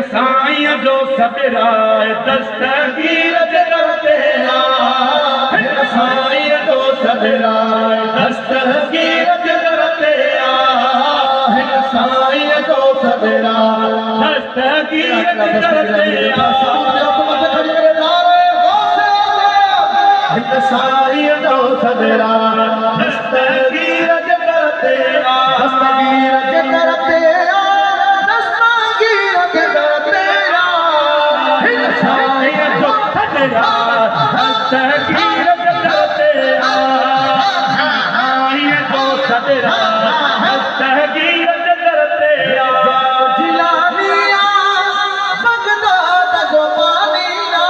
साईं जो सबरा दस्तगीर करते साईं जो सबरा दस्तगीर करते साईं जो सबरा दस्तगीर करते साईं जो सबरा दस्तगीर करते दस्तगीर करते दस्तगीर करते साईं जो सबरा दस्तगीर करते जिलानिया बगदाद को पानिया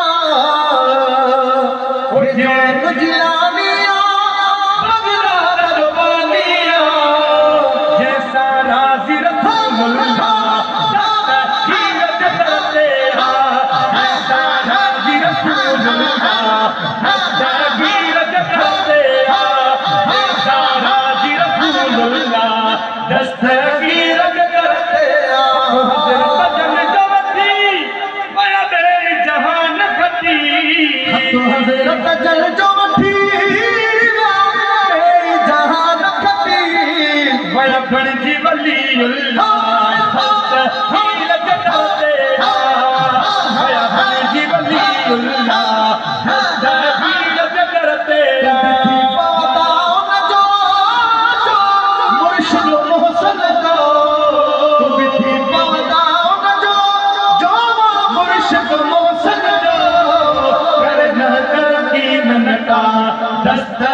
जिलानिया बगदाद को पानिया जैसा राजी रसूलुल्लाह दस्तगीर करते जैसा राजी रसूलुल्लाह दस्तगीर करते जैसा राजी रसूलुल्लाह दस्तगीर करते हज़रत जन जवती माया मेरी जहान खती हज़रत जन जवती मेरी जहान खती माया बड़ी वलीउल्लाह दस्तगीर करते माया बड़ी वलीउल्लाह दस्तगीर करते दस्तगीर